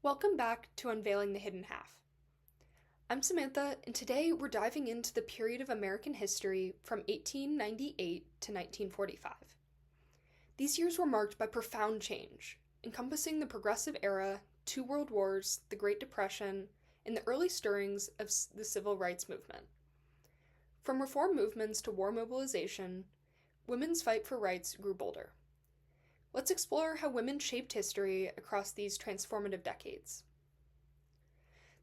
Welcome back to Unveiling the Hidden Half. I'm Samantha, and today we're diving into the period of American history from 1898 to 1945. These years were marked by profound change, encompassing the Progressive Era, two world wars, the Great Depression, and the early stirrings of the Civil Rights Movement. From reform movements to war mobilization, women's fight for rights grew bolder. Let's explore how women shaped history across these transformative decades.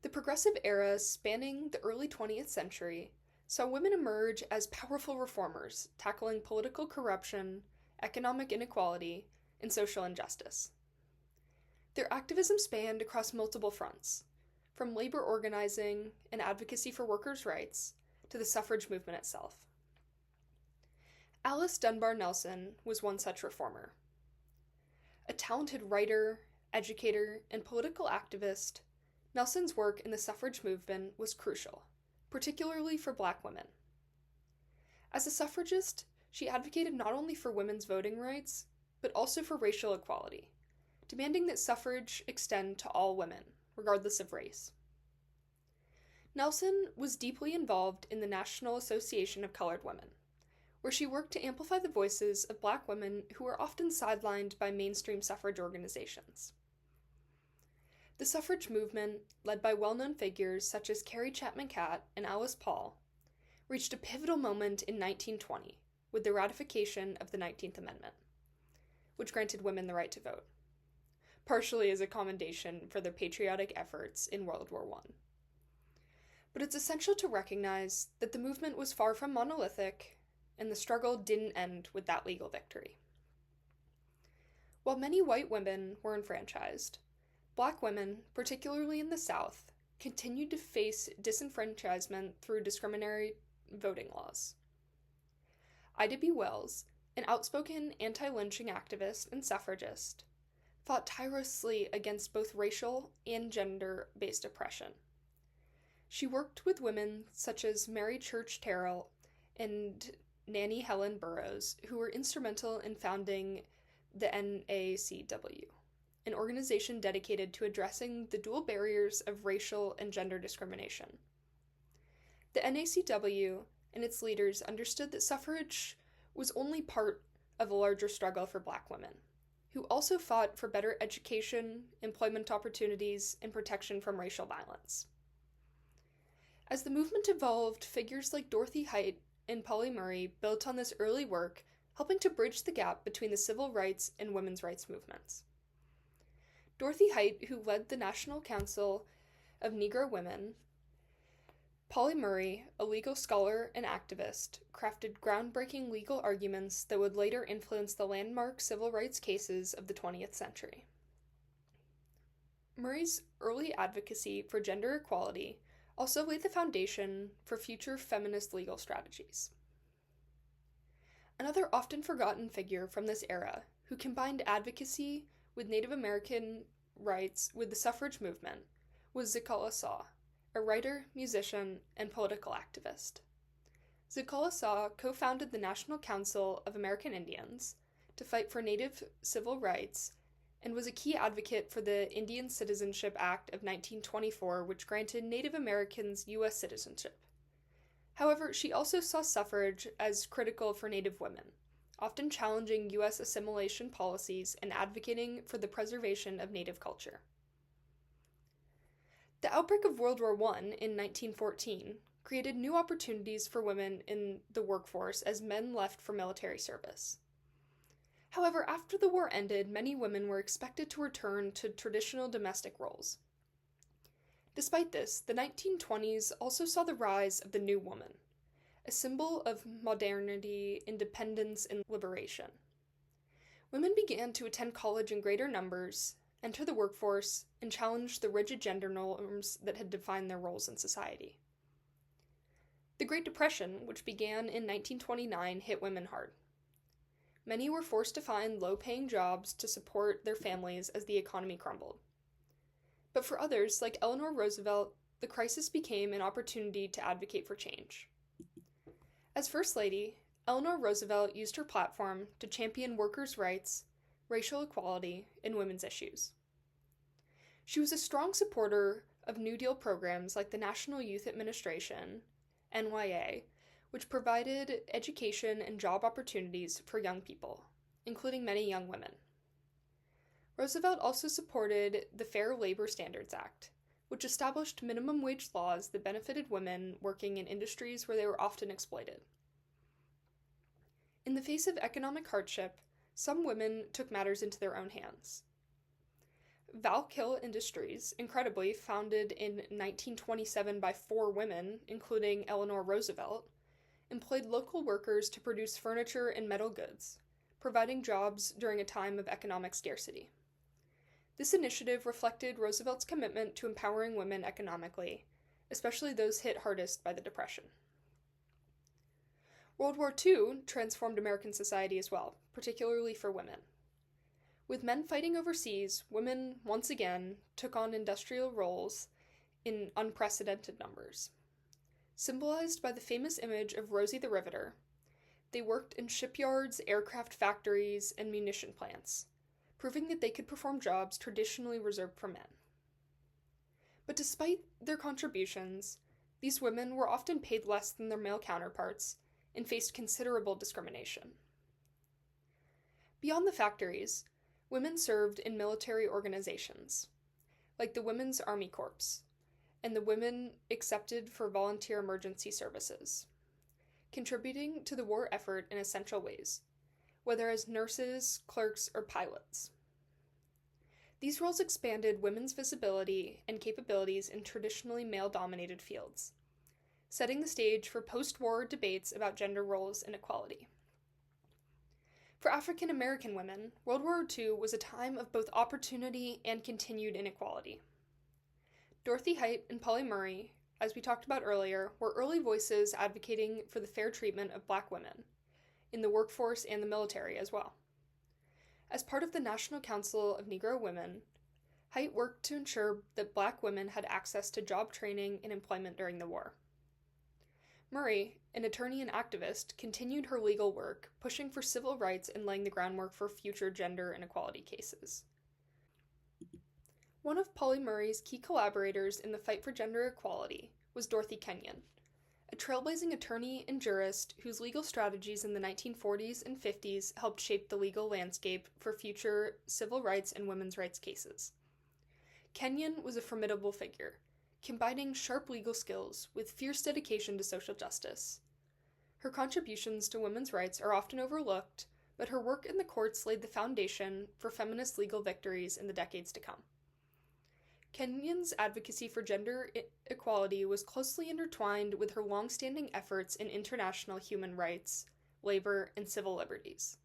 The Progressive Era, spanning the early 20th century, saw women emerge as powerful reformers, tackling political corruption, economic inequality, and social injustice. Their activism spanned across multiple fronts, from labor organizing and advocacy for workers' rights to the suffrage movement itself. Alice Dunbar Nelson was one such reformer. A talented writer, educator, and political activist, Nelson's work in the suffrage movement was crucial, particularly for Black women. As a suffragist, she advocated not only for women's voting rights, but also for racial equality, demanding that suffrage extend to all women, regardless of race. Nelson was deeply involved in the National Association of Colored Women, where she worked to amplify the voices of Black women who were often sidelined by mainstream suffrage organizations. The suffrage movement, led by well-known figures such as Carrie Chapman Catt and Alice Paul, reached a pivotal moment in 1920 with the ratification of the 19th Amendment, which granted women the right to vote, partially as a commendation for their patriotic efforts in World War I. But it's essential to recognize that the movement was far from monolithic, and the struggle didn't end with that legal victory. While many white women were enfranchised, Black women, particularly in the South, continued to face disenfranchisement through discriminatory voting laws. Ida B. Wells, an outspoken anti-lynching activist and suffragist, fought tirelessly against both racial and gender-based oppression. She worked with women such as Mary Church Terrell and Nannie Helen Burroughs, who were instrumental in founding the NACW, an organization dedicated to addressing the dual barriers of racial and gender discrimination. The NACW and its leaders understood that suffrage was only part of a larger struggle for Black women, who also fought for better education, employment opportunities, and protection from racial violence. As the movement evolved, figures like Dorothy Height and Polly Murray built on this early work, helping to bridge the gap between the civil rights and women's rights movements. Dorothy Height, who led the National Council of Negro Women, Polly Murray, a legal scholar and activist, crafted groundbreaking legal arguments that would later influence the landmark civil rights cases of the 20th century. Murray's early advocacy for gender equality also laid the foundation for future feminist legal strategies. Another often forgotten figure from this era, who combined advocacy with Native American rights with the suffrage movement, was Zekallah Saw, a writer, musician, and political activist. Zekallah Saw co-founded the National Council of American Indians to fight for Native civil rights and was a key advocate for the Indian Citizenship Act of 1924, which granted Native Americans U.S. citizenship. However, she also saw suffrage as critical for Native women, often challenging U.S. assimilation policies and advocating for the preservation of Native culture. The outbreak of World War I in 1914 created new opportunities for women in the workforce as men left for military service. However, after the war ended, many women were expected to return to traditional domestic roles. Despite this, the 1920s also saw the rise of the new woman, a symbol of modernity, independence, and liberation. Women began to attend college in greater numbers, enter the workforce, and challenge the rigid gender norms that had defined their roles in society. The Great Depression, which began in 1929, hit women hard. Many were forced to find low-paying jobs to support their families as the economy crumbled. But for others, like Eleanor Roosevelt, the crisis became an opportunity to advocate for change. As First Lady, Eleanor Roosevelt used her platform to champion workers' rights, racial equality, and women's issues. She was a strong supporter of New Deal programs like the National Youth Administration, NYA, which provided education and job opportunities for young people, including many young women. Roosevelt also supported the Fair Labor Standards Act, which established minimum wage laws that benefited women working in industries where they were often exploited. In the face of economic hardship, some women took matters into their own hands. Valkill Industries, incredibly founded in 1927 by 4 women, including Eleanor Roosevelt, employed local workers to produce furniture and metal goods, providing jobs during a time of economic scarcity. This initiative reflected Roosevelt's commitment to empowering women economically, especially those hit hardest by the Depression. World War II transformed American society as well, particularly for women. With men fighting overseas, women, once again, took on industrial roles in unprecedented numbers. Symbolized by the famous image of Rosie the Riveter, they worked in shipyards, aircraft factories, and munition plants, proving that they could perform jobs traditionally reserved for men. But despite their contributions, these women were often paid less than their male counterparts and faced considerable discrimination. Beyond the factories, women served in military organizations, like the Women's Army Corps, and the women accepted for volunteer emergency services, contributing to the war effort in essential ways, whether as nurses, clerks, or pilots. These roles expanded women's visibility and capabilities in traditionally male-dominated fields, setting the stage for post-war debates about gender roles and equality. For African American women, World War II was a time of both opportunity and continued inequality. Dorothy Height and Polly Murray, as we talked about earlier, were early voices advocating for the fair treatment of Black women, in the workforce and the military as well. As part of the National Council of Negro Women, Height worked to ensure that Black women had access to job training and employment during the war. Murray, an attorney and activist, continued her legal work, pushing for civil rights and laying the groundwork for future gender inequality cases. One of Polly Murray's key collaborators in the fight for gender equality was Dorothy Kenyon, a trailblazing attorney and jurist whose legal strategies in the 1940s and 50s helped shape the legal landscape for future civil rights and women's rights cases. Kenyon was a formidable figure, combining sharp legal skills with fierce dedication to social justice. Her contributions to women's rights are often overlooked, but her work in the courts laid the foundation for feminist legal victories in the decades to come. Kenyon's advocacy for gender equality was closely intertwined with her long-standing efforts in international human rights, labor, and civil liberties.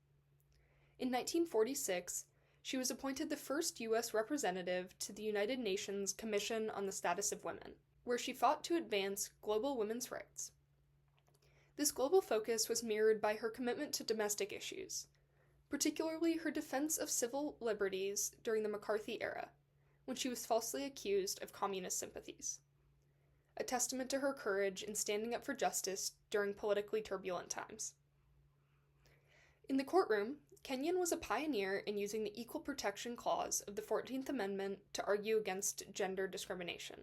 In 1946, she was appointed the first U.S. representative to the United Nations Commission on the Status of Women, where she fought to advance global women's rights. This global focus was mirrored by her commitment to domestic issues, particularly her defense of civil liberties during the McCarthy era, when she was falsely accused of communist sympathies, a testament to her courage in standing up for justice during politically turbulent times. In the courtroom, Kenyon was a pioneer in using the Equal Protection Clause of the 14th Amendment to argue against gender discrimination,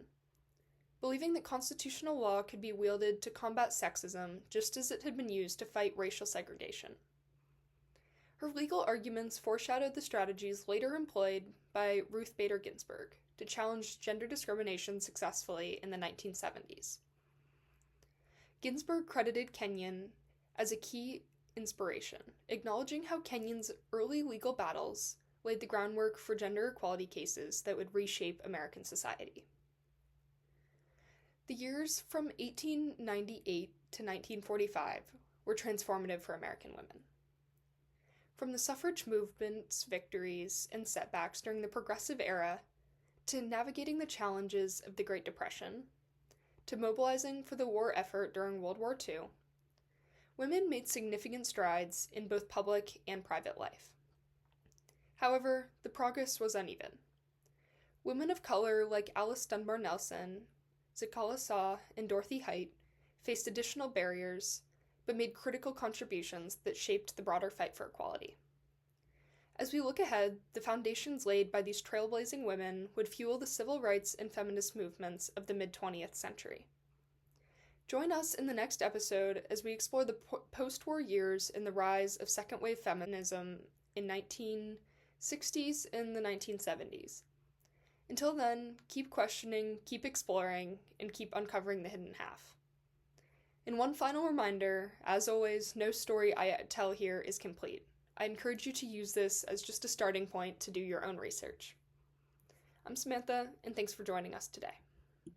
believing that constitutional law could be wielded to combat sexism just as it had been used to fight racial segregation. Her legal arguments foreshadowed the strategies later employed by Ruth Bader Ginsburg to challenge gender discrimination successfully in the 1970s. Ginsburg credited Kenyon as a key inspiration, acknowledging how Kenyon's early legal battles laid the groundwork for gender equality cases that would reshape American society. The years from 1898 to 1945 were transformative for American women. From the suffrage movement's victories and setbacks during the Progressive Era, to navigating the challenges of the Great Depression, to mobilizing for the war effort during World War II, women made significant strides in both public and private life. However, the progress was uneven. Women of color like Alice Dunbar Nelson, Zakala Saw, and Dorothy Height faced additional barriers, but made critical contributions that shaped the broader fight for equality. As we look ahead, the foundations laid by these trailblazing women would fuel the civil rights and feminist movements of the mid-20th century. Join us in the next episode as we explore the post-war years and the rise of second-wave feminism in 1960s and the 1970s. Until then, keep questioning, keep exploring, and keep uncovering the hidden half. And one final reminder, as always, no story I tell here is complete. I encourage you to use this as just a starting point to do your own research. I'm Samantha, and thanks for joining us today.